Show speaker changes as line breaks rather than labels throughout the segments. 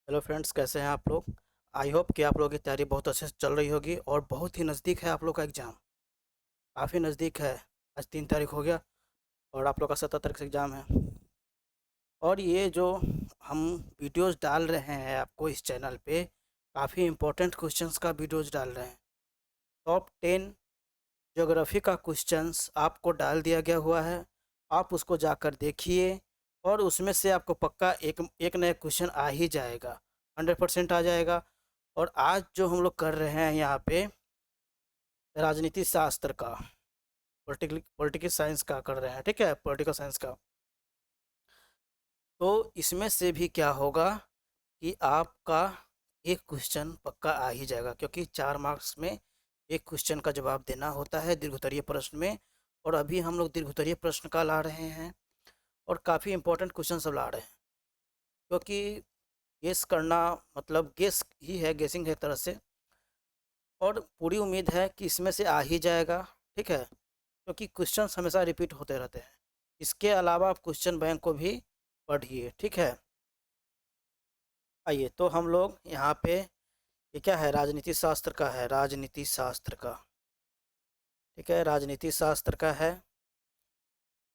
Hello friends, कैसे हैं आप लोग। आई होप कि आप लोगों की तैयारी बहुत अच्छे से चल रही होगी और बहुत ही नज़दीक है आप लोग का एग्ज़ाम। काफ़ी नज़दीक है। आज 3 तारीख हो गया और आप लोग का 17 तारीख से एग्ज़ाम है। और ये जो हम वीडियोस डाल रहे हैं आपको इस चैनल पे, काफ़ी इम्पोर्टेंट क्वेश्चंस का वीडियोस डाल रहे हैं। टॉप 10 ज्योग्राफी का क्वेश्चंस आपको डाल दिया गया हुआ है। आप उसको जाकर देखिए और उसमें से आपको पक्का एक एक नया क्वेश्चन आ ही जाएगा। 100% आ जाएगा। और आज जो हम लोग कर रहे हैं यहाँ पे राजनीति शास्त्र का, पॉलिटिकल साइंस का कर रहे हैं, ठीक है, पॉलिटिकल साइंस का। तो इसमें से भी क्या होगा कि आपका एक क्वेश्चन पक्का आ ही जाएगा, क्योंकि 4 मार्क्स में एक क्वेश्चन का जवाब देना होता है दीर्घोत्तरीय प्रश्न में। और अभी हम लोग दीर्घोत्तरीय प्रश्न का ला रहे हैं और काफ़ी इंपॉर्टेंट क्वेश्चन सब ला रहे हैं, क्योंकि गेस करना मतलब गेस ही है, गेसिंग है एक तरह से। और पूरी उम्मीद है कि इसमें से आ ही जाएगा, ठीक है, क्योंकि क्वेश्चंस हमेशा रिपीट होते रहते हैं। इसके अलावा आप क्वेश्चन बैंक को भी पढ़िए, ठीक है। आइए तो हम लोग यहाँ पे, ये क्या है, राजनीति शास्त्र का है, राजनीति शास्त्र का, ठीक है, राजनीति शास्त्र का है।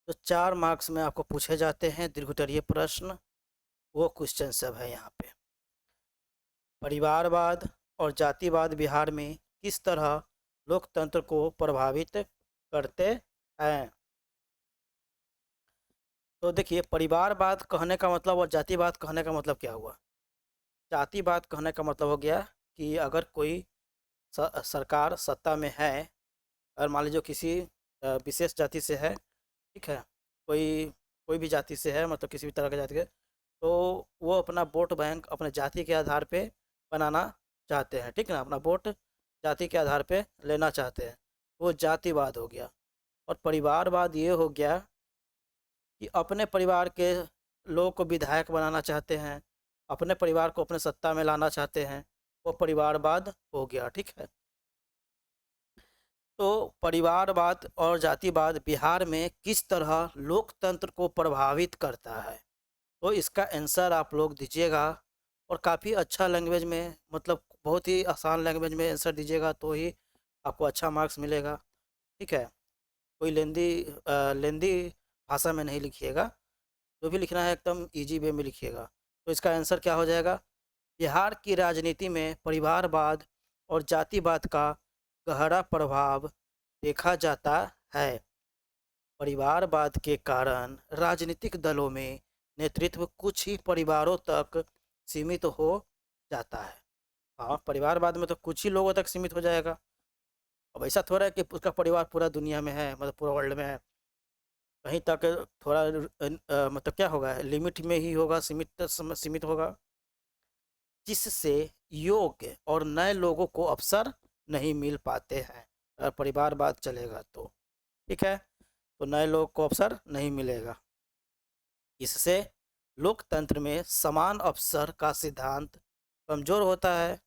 तो 4 मार्क्स में आपको पूछे जाते हैं दीर्घोत्तरीय प्रश्न, वो क्वेश्चन सब है यहाँ पे। परिवारवाद और जातिवाद बिहार में किस तरह लोकतंत्र को प्रभावित करते हैं। तो देखिए, परिवारवाद कहने का मतलब और जातिवाद कहने का मतलब क्या हुआ। जातिवाद कहने का मतलब हो गया कि अगर कोई सरकार सत्ता में है, और मान लीजिए किसी विशेष जाति से है, ठीक है, कोई कोई भी जाति से है, मतलब किसी भी तरह के जाति के, तो वो अपना वोट बैंक अपने जाति के आधार पे बनाना चाहते हैं, ठीक है ना, अपना वोट जाति के आधार पे लेना चाहते हैं। वो जातिवाद हो गया। और परिवारवाद ये हो गया कि अपने परिवार के लोगों को विधायक बनाना चाहते हैं, अपने परिवार को अपने सत्ता में लाना चाहते हैं, वो परिवारवाद हो गया, ठीक है। तो परिवारवाद और जातिवाद बिहार में किस तरह लोकतंत्र को प्रभावित करता है, तो इसका आंसर आप लोग दीजिएगा। और काफ़ी अच्छा लैंग्वेज में, मतलब बहुत ही आसान लैंग्वेज में आंसर दीजिएगा, तो ही आपको अच्छा मार्क्स मिलेगा, ठीक है। कोई लेंदी लेंदी भाषा में नहीं लिखिएगा, जो भी लिखना है एकदम इजी वे में लिखिएगा। तो इसका आंसर क्या हो जाएगा, बिहार की राजनीति में परिवारवाद और जातिवाद का गहरा प्रभाव देखा जाता है। परिवारवाद के कारण राजनीतिक दलों में नेतृत्व कुछ ही परिवारों तक सीमित हो जाता है। हाँ, परिवारवाद में तो कुछ ही लोगों तक सीमित हो जाएगा। अब ऐसा थोड़ा है कि उसका परिवार पूरा दुनिया में है, मतलब पूरा वर्ल्ड में है। कहीं तक थोड़ा मतलब क्या होगा, लिमिट में ही होगा, सीमित होगा, जिससे योग्य और नए लोगों को अवसर नहीं मिल पाते हैं। अगर परिवारवाद चलेगा तो, ठीक है, तो नए लोगों को अवसर नहीं मिलेगा। इससे लोकतंत्र में समान अवसर का सिद्धांत कमजोर होता है।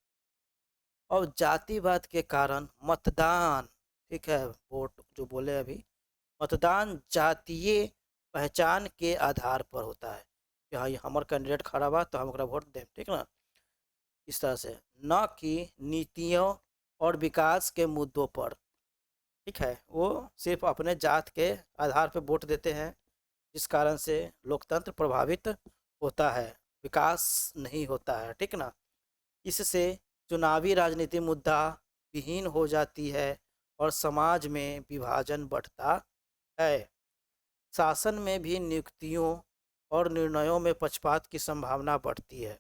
और जातिवाद के कारण मतदान, ठीक है, वोट जो बोले अभी, मतदान जातीय पहचान के आधार पर होता है कि हाँ, ये हमार कैंडिडेट खड़ा बा तो हम ओकरा वोट दें, ठीक ना। इस तरह से, न कि नीतियों और विकास के मुद्दों पर, ठीक है, वो सिर्फ अपने जात के आधार पर वोट देते हैं, जिस कारण से लोकतंत्र प्रभावित होता है, विकास नहीं होता है, ठीक ना। इससे चुनावी राजनीति मुद्दा विहीन हो जाती है और समाज में विभाजन बढ़ता है। शासन में भी नियुक्तियों और निर्णयों में पक्षपात की संभावना बढ़ती है।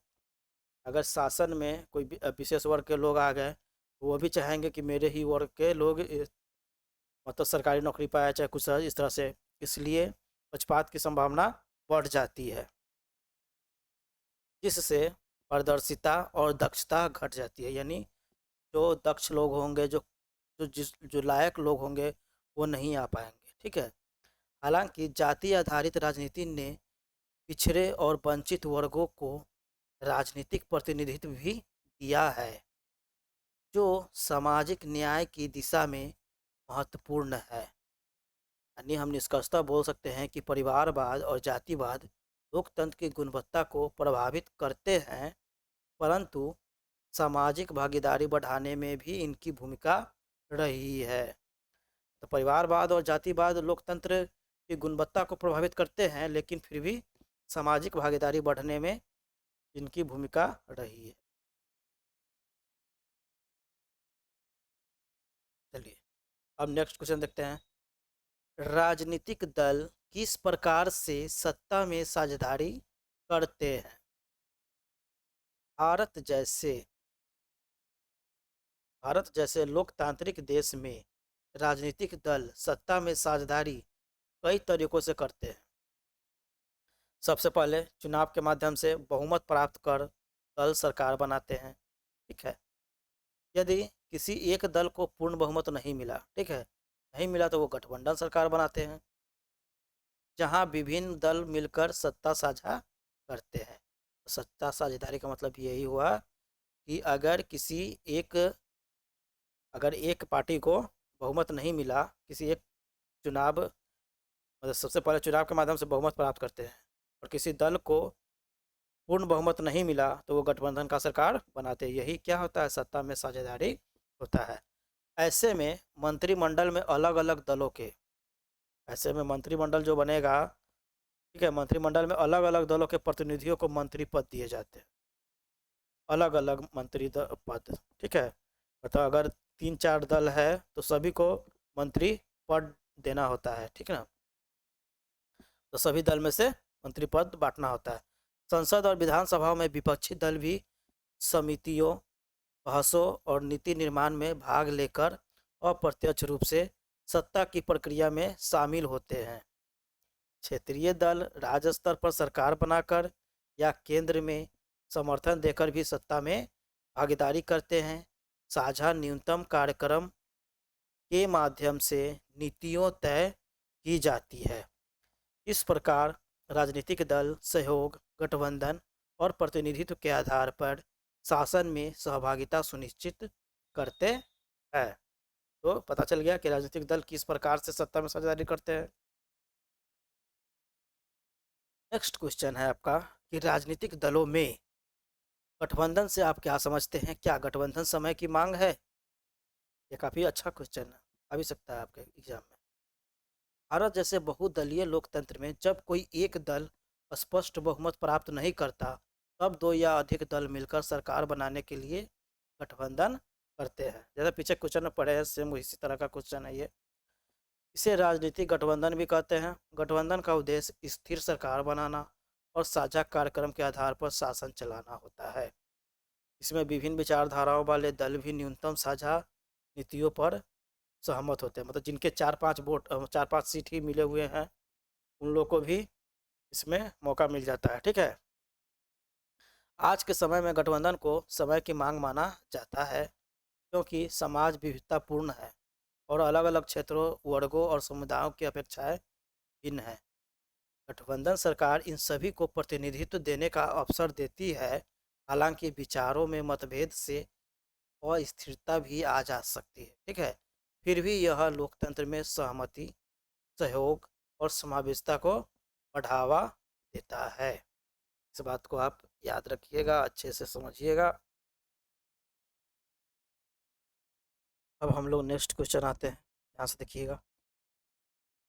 अगर शासन में कोई विशेष वर्ग के लोग आ गए, तो वो भी चाहेंगे कि मेरे ही वर्ग के लोग मतलब सरकारी नौकरी पाया, चाहे कुछ इस तरह से, इसलिए पक्षपात की संभावना बढ़ जाती है, जिससे पारदर्शिता और दक्षता घट जाती है। यानी जो दक्ष लोग होंगे, जो लायक लोग होंगे, वो नहीं आ पाएंगे, ठीक है। हालांकि जाति आधारित राजनीति ने पिछड़े और वंचित वर्गों को राजनीतिक प्रतिनिधित्व भी दिया है, जो सामाजिक न्याय की दिशा में महत्वपूर्ण है। यानी हम निष्कर्षतः बोल सकते हैं कि परिवारवाद और जातिवाद लोकतंत्र की गुणवत्ता को प्रभावित करते हैं, परंतु सामाजिक भागीदारी बढ़ाने में भी इनकी भूमिका रही है। तो परिवारवाद और जातिवाद लोकतंत्र की गुणवत्ता को प्रभावित करते हैं, लेकिन फिर भी सामाजिक भागीदारी बढ़ने में इनकी भूमिका रही है। चलिए अब नेक्स्ट क्वेश्चन देखते हैं। राजनीतिक दल किस प्रकार से सत्ता में साझेदारी करते हैं? भारत जैसे भारत जैसे लोकतांत्रिक देश में राजनीतिक दल सत्ता में साझेदारी कई तरीकों से करते हैं। सबसे पहले चुनाव के माध्यम से बहुमत प्राप्त कर दल सरकार बनाते हैं। ठीक है, यदि किसी एक दल को पूर्ण बहुमत नहीं मिला, ठीक है, नहीं मिला तो वो गठबंधन सरकार बनाते हैं, जहां विभिन्न दल मिलकर सत्ता साझा करते हैं। सत्ता साझेदारी का मतलब यही हुआ कि अगर एक पार्टी को बहुमत नहीं मिला, किसी एक चुनाव मतलब सबसे पहले चुनाव के माध्यम से बहुमत प्राप्त करते हैं, और किसी दल को पूर्ण बहुमत नहीं मिला तो वो गठबंधन का सरकार बनाते हैं। यही क्या होता है? सत्ता में साझेदारी होता है। ऐसे में मंत्रिमंडल में अलग अलग दलों के ऐसे में मंत्रिमंडल जो बनेगा, ठीक है, मंत्रिमंडल में अलग अलग दलों के प्रतिनिधियों को मंत्री पद दिए जाते हैं, अलग अलग पद। ठीक है, मतलब अगर 3-4 दल है तो सभी को मंत्री पद देना होता है। ठीक है ना, तो सभी दल में से मंत्री पद बांटना होता है। संसद और विधानसभाओं में विपक्षी दल भी समितियों, बहसों और नीति निर्माण में भाग लेकर अप्रत्यक्ष रूप से सत्ता की प्रक्रिया में शामिल होते हैं। क्षेत्रीय दल राज्य स्तर पर सरकार बनाकर या केंद्र में समर्थन देकर भी सत्ता में भागीदारी करते हैं। साझा न्यूनतम कार्यक्रम के माध्यम से नीतियों तय की जाती है। इस प्रकार राजनीतिक दल सहयोग, गठबंधन और प्रतिनिधित्व के आधार पर शासन में सहभागिता सुनिश्चित करते हैं। तो पता चल गया कि राजनीतिक दल किस प्रकार से सत्ता में साझेदारी करते हैं। नेक्स्ट क्वेश्चन है आपका कि राजनीतिक दलों में गठबंधन से आप क्या समझते हैं? क्या गठबंधन समय की मांग है? ये काफ़ी अच्छा क्वेश्चन है, आ भी सकता है आपके एग्जाम में। भारत जैसे बहुदलीय लोकतंत्र में जब कोई एक दल स्पष्ट बहुमत प्राप्त नहीं करता, तब 2 या अधिक दल मिलकर सरकार बनाने के लिए गठबंधन करते हैं। जैसे पीछे क्वेश्चन में पढ़े हैं, सेम इसी तरह का क्वेश्चन है ये। इसे राजनीतिक गठबंधन भी कहते हैं। गठबंधन का उद्देश्य स्थिर सरकार बनाना और साझा कार्यक्रम के आधार पर शासन चलाना होता है। इसमें विभिन्न विचारधाराओं वाले दल भी न्यूनतम साझा नीतियों पर सहमत होते हैं। मतलब जिनके 4-5 सीट ही मिले हुए हैं, उन लोगों को भी इसमें मौका मिल जाता है। ठीक है, आज के समय में गठबंधन को समय की मांग माना जाता है, क्योंकि समाज विविधतापूर्ण है और अलग अलग क्षेत्रों, वर्गों और समुदायों की अपेक्षाएं भिन्न है। गठबंधन सरकार इन सभी को प्रतिनिधित्व देने का अवसर देती है। हालांकि विचारों में मतभेद से अस्थिरता भी आ जा सकती है। ठीक है, फिर भी यह लोकतंत्र में सहमति, सहयोग और समावेशिता को बढ़ावा देता है। इस बात को आप याद रखिएगा, अच्छे से समझिएगा। अब हम लोग नेक्स्ट क्वेश्चन आते हैं, यहाँ से देखिएगा।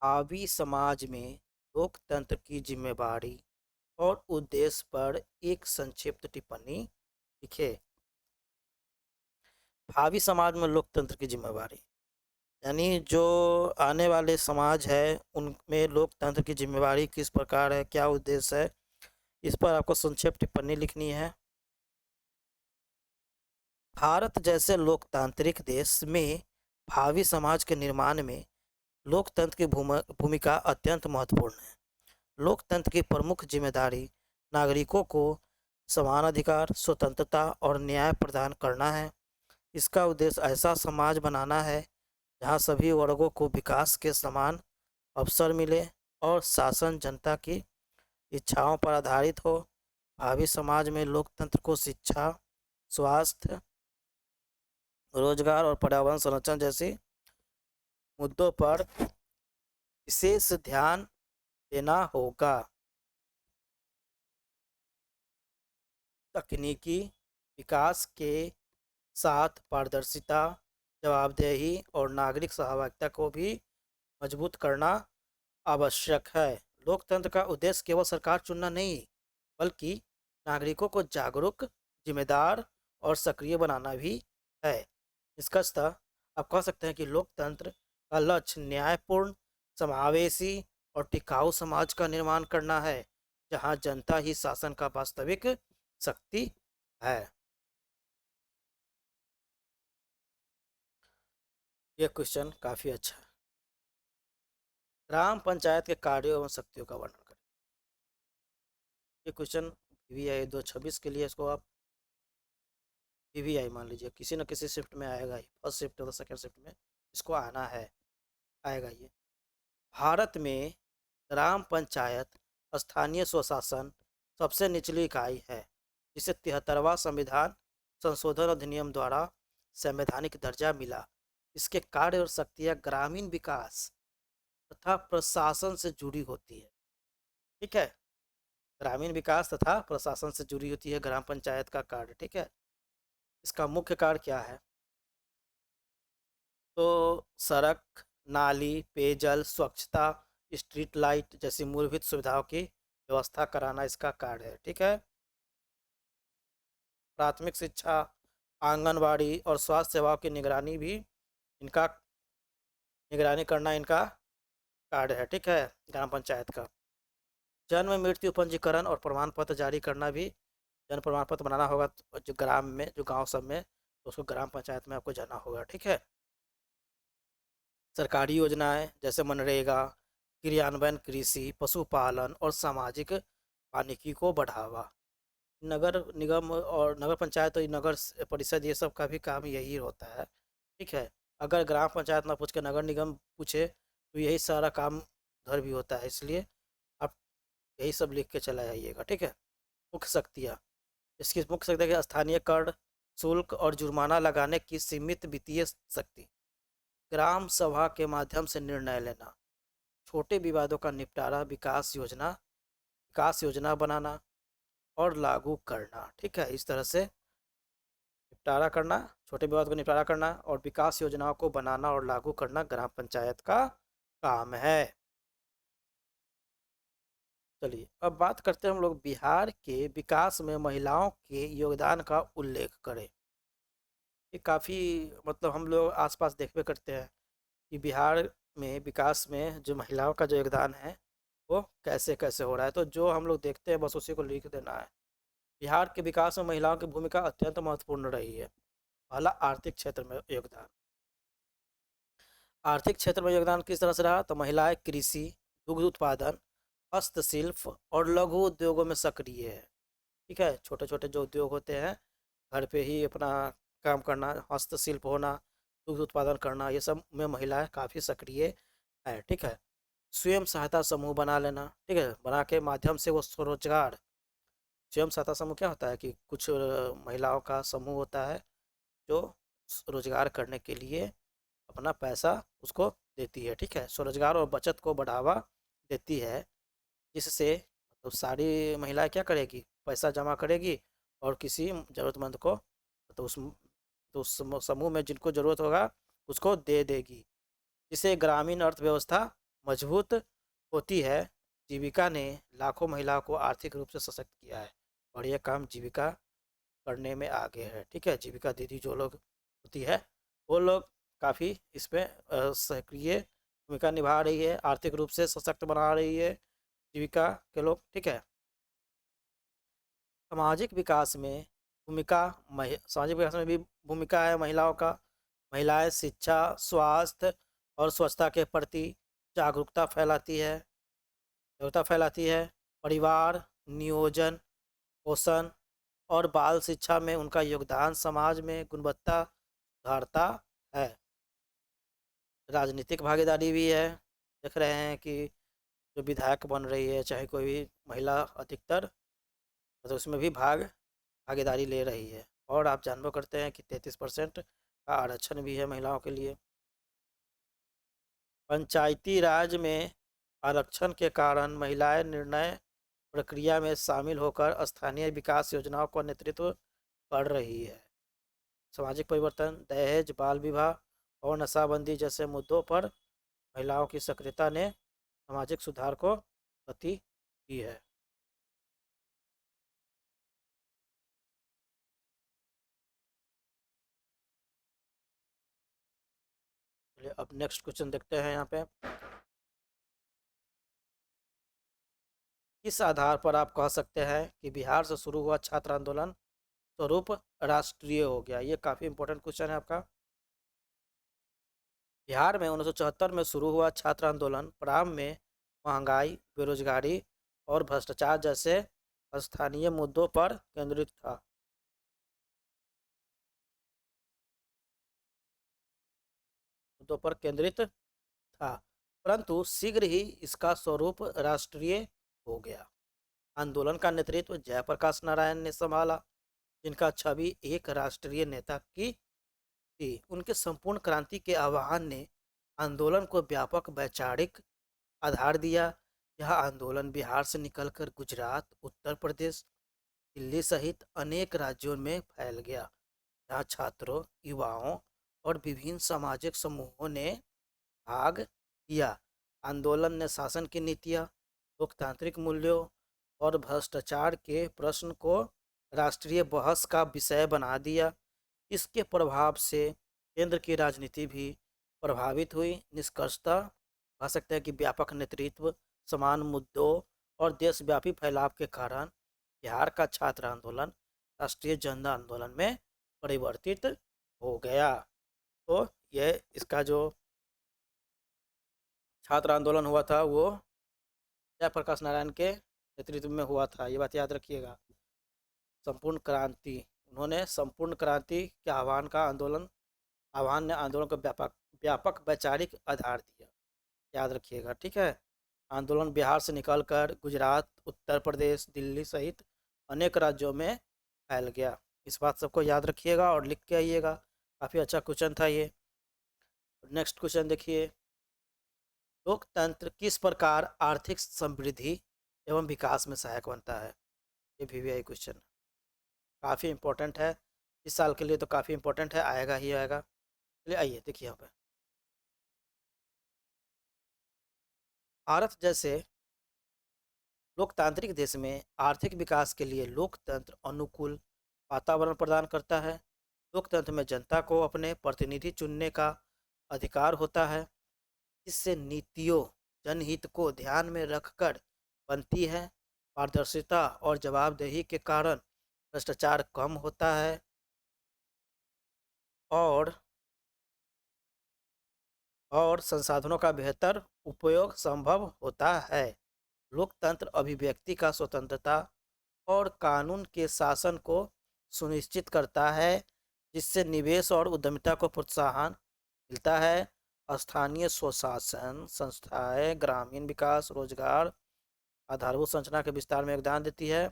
हावी समाज में लोकतंत्र की जिम्मेवारी और उद्देश्य पर एक संक्षिप्त टिप्पणी लिखे। हावी समाज में लोकतंत्र की जिम्मेवारी यानी जो आने वाले समाज है उनमें लोकतंत्र की जिम्मेवारी किस प्रकार है, क्या उद्देश्य है, इस पर आपको संक्षिप्त टिप्पणी लिखनी है। भारत जैसे लोकतांत्रिक देश में भावी समाज के निर्माण में लोकतंत्र की भूमिका अत्यंत महत्वपूर्ण है। लोकतंत्र की प्रमुख जिम्मेदारी नागरिकों को समान अधिकार, स्वतंत्रता और न्याय प्रदान करना है। इसका उद्देश्य ऐसा समाज बनाना है जहां सभी वर्गों को विकास के समान अवसर मिले और शासन जनता की इच्छाओं पर आधारित हो। भावी समाज में लोकतंत्र को शिक्षा, स्वास्थ्य, रोजगार और पर्यावरण संरक्षण जैसे मुद्दों पर विशेष ध्यान देना होगा। तकनीकी विकास के साथ पारदर्शिता, जवाबदेही और नागरिक सहभागिता को भी मजबूत करना आवश्यक है। लोकतंत्र का उद्देश्य केवल सरकार चुनना नहीं, बल्कि नागरिकों को जागरूक, जिम्मेदार और सक्रिय बनाना भी है। निष्कर्षतः आप कह सकते हैं कि लोकतंत्र का लक्ष्य न्यायपूर्ण, समावेशी और टिकाऊ समाज का निर्माण करना है, जहां जनता ही शासन का वास्तविक शक्ति है। यह क्वेश्चन काफी अच्छा है। ग्राम पंचायत के कार्यों एवं शक्तियों का वर्णन करें। ये क्वेश्चन वीवीआई 226 के लिए इसको आप वीवीआई मान लीजिए, किसी न किसी शिफ्ट में आएगा ही, फर्स्ट शिफ्ट और सेकंड शिफ्ट में इसको आना है, आएगा ये। भारत में ग्राम पंचायत स्थानीय स्वशासन सबसे निचली इकाई है, जिसे 73वां संविधान संशोधन अधिनियम द्वारा संवैधानिक दर्जा मिला। इसके कार्य और शक्तियाँ ग्रामीण विकास तथा प्रशासन से जुड़ी होती है। ठीक है, ग्रामीण विकास तथा प्रशासन से जुड़ी होती है ग्राम पंचायत का कार्य। ठीक है, इसका मुख्य कार्य क्या है? तो सड़क, नाली, पेयजल, स्वच्छता, स्ट्रीट लाइट जैसी मूलभूत सुविधाओं की व्यवस्था कराना इसका कार्य है। ठीक है, प्राथमिक शिक्षा, आंगनबाड़ी और स्वास्थ्य सेवाओं की निगरानी भी इनका निगरानी करना इनका कार्य है। ठीक है, ग्राम पंचायत का जन्म मृत्यु पंजीकरण और प्रमाण पत्र जारी करना भी, जन्म प्रमाण पत्र बनाना होगा तो जो ग्राम में, जो गांव सब में, तो उसको ग्राम पंचायत में आपको जाना होगा। ठीक है, सरकारी योजनाएं जैसे मनरेगा, क्रियान्वयन, कृषि, पशुपालन और सामाजिक वानिकी को बढ़ावा। नगर निगम और नगर पंचायत और नगर परिषद ये सब का भी काम यही होता है। ठीक है, अगर ग्राम पंचायत ना पूछ के नगर निगम पूछे तो यही सारा काम उधर भी होता है, इसलिए आप यही सब लिख के चला जाइएगा। ठीक है, मुख्य शक्तियाँ, इसकी मुख्य शक्ति है स्थानीय कर, शुल्क और जुर्माना लगाने की सीमित वित्तीय शक्ति, ग्राम सभा के माध्यम से निर्णय लेना, छोटे विवादों का निपटारा, विकास योजना बनाना और लागू करना। ठीक है, इस तरह से निपटारा करना, छोटे विवाद को निपटारा करना और विकास योजनाओं को बनाना और लागू करना ग्राम पंचायत का काम है। चलिए अब बात करते हैं हम लोग बिहार के विकास में महिलाओं के योगदान का उल्लेख करें। ये काफ़ी मतलब हम लोग आसपास देखते करते हैं कि बिहार में विकास में जो महिलाओं का जो योगदान है वो कैसे कैसे हो रहा है, तो जो हम लोग देखते हैं बस उसी को लिख देना है। बिहार के विकास में महिलाओं की भूमिका अत्यंत महत्वपूर्ण रही है। पहला, आर्थिक क्षेत्र में योगदान। आर्थिक क्षेत्र में योगदान किस तरह से रहा? तो महिलाएं कृषि, दुग्ध उत्पादन, हस्तशिल्प और लघु उद्योगों में सक्रिय है। ठीक है, छोटे छोटे जो उद्योग होते हैं, घर पे ही अपना काम करना, हस्तशिल्प होना, दुग्ध उत्पादन करना, ये सब में महिलाएं काफ़ी सक्रिय है। ठीक है, स्वयं सहायता समूह बना लेना। ठीक है, बना के माध्यम से वो स्वरोजगार, स्वयं सहायता समूह क्या होता है कि कुछ महिलाओं का समूह होता है जो रोजगार करने के लिए अपना पैसा उसको देती है। ठीक है, स्वरोजगार और बचत को बढ़ावा देती है, जिससे तो सारी महिलाएं क्या करेगी, पैसा जमा करेगी और किसी ज़रूरतमंद को तो उस समूह में जिनको ज़रूरत होगा उसको दे देगी, जिससे ग्रामीण अर्थव्यवस्था मजबूत होती है। जीविका ने लाखों महिलाओं को आर्थिक रूप से सशक्त किया है और यह काम जीविका करने में आगे है। ठीक है, जीविका दीदी जो लोग होती है वो लोग काफ़ी इस पर सक्रिय भूमिका निभा रही है, आर्थिक रूप से सशक्त बना रही है जीविका के लोग। ठीक है, सामाजिक विकास में सामाजिक विकास में भी भूमिका है महिलाओं का। महिलाएं शिक्षा, स्वास्थ्य और स्वच्छता के प्रति जागरूकता फैलाती है। परिवार नियोजन, पोषण और बाल शिक्षा में उनका योगदान समाज में गुणवत्ता सुधारता है। राजनीतिक भागीदारी भी है, देख रहे हैं कि जो विधायक बन रही है चाहे कोई भी महिला, अधिकतर तो उसमें भी भागीदारी ले रही है। और आप जानबो करते हैं कि 33% का आरक्षण भी है महिलाओं के लिए। पंचायती राज में आरक्षण के कारण महिलाएं निर्णय प्रक्रिया में शामिल होकर स्थानीय विकास योजनाओं का नेतृत्व कर रही है। सामाजिक परिवर्तन, दहेज, बाल विवाह और नशाबंदी जैसे मुद्दों पर महिलाओं की सक्रियता ने सामाजिक सुधार को गति दी है। चलिए अब नेक्स्ट क्वेश्चन देखते हैं यहाँ पे। किस आधार पर आप कह सकते हैं कि बिहार से शुरू हुआ छात्र आंदोलन स्वरूप राष्ट्रीय हो गया? ये काफ़ी इंपॉर्टेंट क्वेश्चन है आपका। बिहार में 1974 में शुरू हुआ छात्र आंदोलन प्रारंभ में महंगाई, बेरोजगारी और भ्रष्टाचार जैसे स्थानीय मुद्दों पर केंद्रित था, परंतु शीघ्र ही इसका स्वरूप राष्ट्रीय हो गया। आंदोलन का नेतृत्व जयप्रकाश नारायण ने संभाला, जिनका छवि एक राष्ट्रीय नेता की थी। उनके संपूर्ण क्रांति के आह्वान ने आंदोलन को व्यापक वैचारिक आधार दिया। यह आंदोलन बिहार से निकलकर गुजरात, उत्तर प्रदेश, दिल्ली सहित अनेक राज्यों में फैल गया, जहाँ छात्रों, युवाओं और विभिन्न सामाजिक समूहों ने भाग लिया। आंदोलन ने शासन की नीतियाँ, लोकतांत्रिक मूल्यों और भ्रष्टाचार के प्रश्न को राष्ट्रीय बहस का विषय बना दिया। इसके प्रभाव से केंद्र की राजनीति भी प्रभावित हुई। निष्कर्षतः कह सकते हैं कि व्यापक नेतृत्व, समान मुद्दों और देशव्यापी फैलाव के कारण बिहार का छात्र आंदोलन राष्ट्रीय जन आंदोलन में परिवर्तित हो गया। तो यह इसका जो छात्र आंदोलन हुआ था वो जयप्रकाश नारायण के नेतृत्व में हुआ था, ये बात याद रखिएगा। संपूर्ण क्रांति, उन्होंने संपूर्ण क्रांति के आह्वान ने आंदोलन को व्यापक व्यापक वैचारिक आधार दिया, याद रखिएगा, ठीक है। आंदोलन बिहार से निकलकर गुजरात, उत्तर प्रदेश, दिल्ली सहित अनेक राज्यों में फैल गया। इस बात सबको याद रखिएगा और लिख के आइएगा। काफ़ी अच्छा क्वेश्चन था ये। नेक्स्ट क्वेश्चन देखिए, लोकतंत्र किस प्रकार आर्थिक समृद्धि एवं विकास में सहायक बनता है? ये वीवीआई क्वेश्चन काफ़ी इंपॉर्टेंट है, इस साल के लिए तो काफ़ी इंपॉर्टेंट है, आएगा ही आएगा। चलिए आइए देखिए यहाँ पे, भारत जैसे लोकतांत्रिक देश में आर्थिक विकास के लिए लोकतंत्र अनुकूल वातावरण प्रदान करता है। लोकतंत्र में जनता को अपने प्रतिनिधि चुनने का अधिकार होता है। इससे नीतियों जनहित को ध्यान में रखकर बनती है। पारदर्शिता और जवाबदेही के कारण भ्रष्टाचार कम होता है और संसाधनों का बेहतर उपयोग संभव होता है। लोकतंत्र अभिव्यक्ति का स्वतंत्रता और कानून के शासन को सुनिश्चित करता है, जिससे निवेश और उद्यमिता को प्रोत्साहन मिलता है। स्थानीय स्वशासन संस्थाएं ग्रामीण विकास, रोजगार, आधारभूत संरचना के विस्तार में योगदान देती है।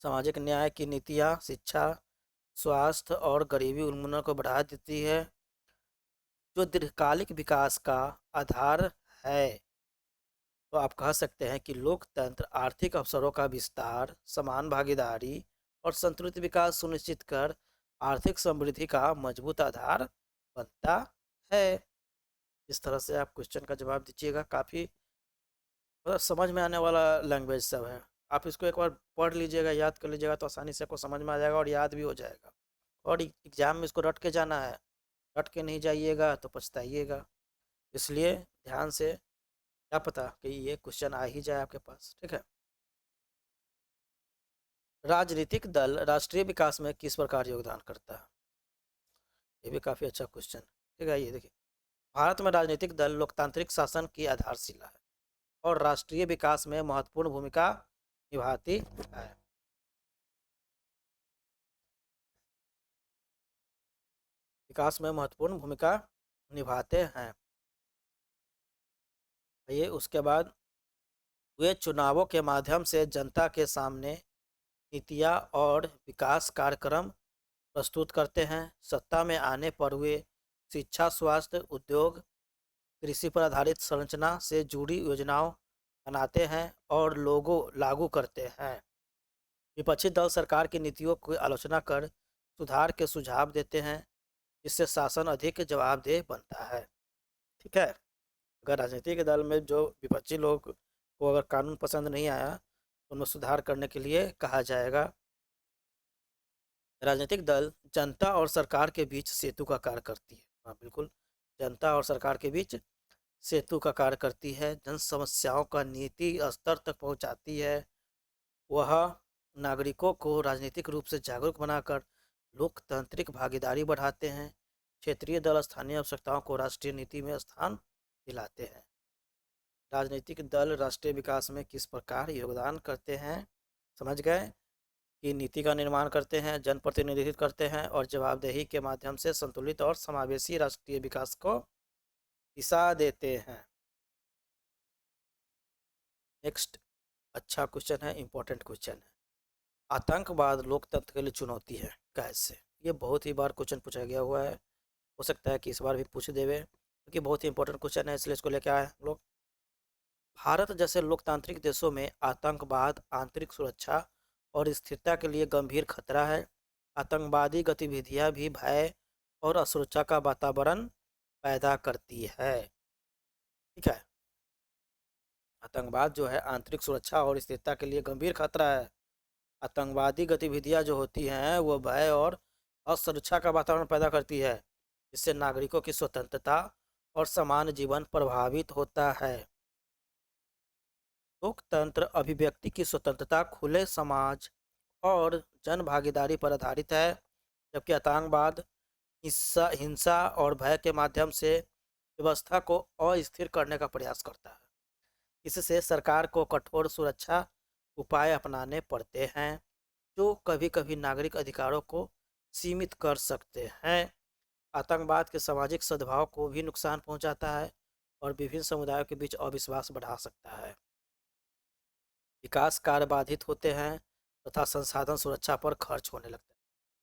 सामाजिक न्याय की नीतियाँ शिक्षा, स्वास्थ्य और गरीबी उन्मूलन को बढ़ा देती है, जो दीर्घकालिक विकास का आधार है। तो आप कह सकते हैं कि लोकतंत्र आर्थिक अवसरों का विस्तार, समान भागीदारी और संतुलित विकास सुनिश्चित कर आर्थिक समृद्धि का मजबूत आधार बनता है। इस तरह से आप क्वेश्चन का जवाब दीजिएगा। काफ़ी मतलब समझ में आने वाला लैंग्वेज सब है। आप इसको एक बार पढ़ लीजिएगा, याद कर लीजिएगा, तो आसानी से आपको समझ में आ जाएगा और याद भी हो जाएगा। और एग्जाम में इसको रट के जाना है, रट के नहीं जाइएगा तो पछताइएगा। इसलिए ध्यान से, क्या पता कि ये क्वेश्चन आ ही जाए आपके पास, ठीक है। राजनीतिक दल राष्ट्रीय विकास में किस प्रकार योगदान करता है? ये भी काफ़ी अच्छा क्वेश्चन, ठीक है। ये देखिए, भारत में राजनीतिक दल लोकतांत्रिक शासन की आधारशिला है और राष्ट्रीय विकास में महत्वपूर्ण भूमिका निभाती है। विकास में महत्वपूर्ण भूमिका निभाते हैं। ये उसके बाद वे चुनावों के माध्यम से जनता के सामने नीतियाँ और विकास कार्यक्रम प्रस्तुत करते हैं। सत्ता में आने पर वे शिक्षा, स्वास्थ्य, उद्योग, कृषि पर आधारित संरचना से जुड़ी योजनाओं बनाते हैं और लोगों लागू करते हैं। विपक्षी दल सरकार की नीतियों की आलोचना कर सुधार के सुझाव देते हैं, जिससे शासन अधिक जवाबदेह बनता है। ठीक है। अगर राजनीतिक दल में जो विपक्षी लोग को अगर कानून पसंद नहीं आया तो उनमें सुधार करने के लिए कहा जाएगा। राजनीतिक दल जनता और सरकार के बीच सेतु का कार्य करती है। हाँ बिल्कुल, जनता और सरकार के बीच सेतु का कार्य करती है, जन समस्याओं का नीति स्तर तक पहुंचाती है। वह नागरिकों को राजनीतिक रूप से जागरूक बनाकर लोकतांत्रिक भागीदारी बढ़ाते हैं। क्षेत्रीय दल स्थानीय आवश्यकताओं को राष्ट्रीय नीति में स्थान दिलाते हैं। राजनीतिक दल राष्ट्रीय विकास में किस प्रकार योगदान करते हैं? समझ गए कि नीति का निर्माण करते हैं, जनप्रतिनिधित्व करते हैं और जवाबदेही के माध्यम से संतुलित और समावेशी राष्ट्रीय विकास को दिशा देते हैं। नेक्स्ट अच्छा क्वेश्चन है, इंपॉर्टेंट क्वेश्चन है। आतंकवाद लोकतंत्र के लिए चुनौती है कैसे? ये बहुत ही बार क्वेश्चन पूछा गया हुआ है, हो सकता है कि इस बार भी पूछ देवे, क्योंकि बहुत ही इंपॉर्टेंट क्वेश्चन है, इसलिए इसको लेके आए हम लोग। भारत जैसे लोकतांत्रिक देशों में आतंकवाद आंतरिक सुरक्षा और स्थिरता के लिए गंभीर खतरा है। आतंकवादी गतिविधियां भी भय और असुरक्षा का वातावरण पैदा करती है। ठीक है। आतंकवाद जो है आंतरिक सुरक्षा और स्थिरता के लिए गंभीर खतरा है। आतंकवादी गतिविधियां जो होती हैं वो भय और असुरक्षा का वातावरण पैदा करती है, जिससे नागरिकों की स्वतंत्रता और सामान्य जीवन प्रभावित होता है। लोकतंत्र अभिव्यक्ति की स्वतंत्रता, खुले समाज और जन भागीदारी पर आधारित है, जबकि आतंकवाद हिंसा और भय के माध्यम से व्यवस्था को अस्थिर करने का प्रयास करता है। इससे सरकार को कठोर सुरक्षा उपाय अपनाने पड़ते हैं, जो कभी कभी नागरिक अधिकारों को सीमित कर सकते हैं। आतंकवाद के सामाजिक सद्भाव को भी नुकसान पहुंचाता है और विभिन्न समुदायों के बीच अविश्वास बढ़ा सकता है। विकास कार्य बाधित होते हैं तथा संसाधन सुरक्षा पर खर्च होने लगते हैं।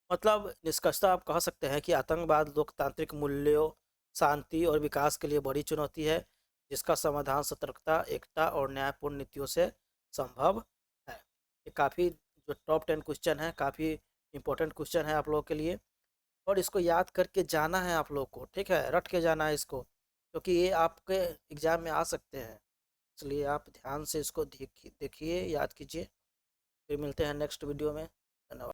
मतलब निष्कर्षतः आप कह सकते हैं कि आतंकवाद लोकतांत्रिक मूल्यों, शांति और विकास के लिए बड़ी चुनौती है, जिसका समाधान सतर्कता, एकता और न्यायपूर्ण नीतियों से संभव है। ये काफ़ी जो टॉप 10 क्वेश्चन है, काफ़ी इंपॉर्टेंट क्वेश्चन है आप लोगों के लिए, और इसको याद करके जाना है आप लोग को। ठीक है, रट के जाना है इसको, क्योंकि ये आपके एग्जाम में आ सकते हैं, इसलिए आप ध्यान से इसको देखिए, याद कीजिए। फिर मिलते हैं नेक्स्ट वीडियो में। धन्यवाद।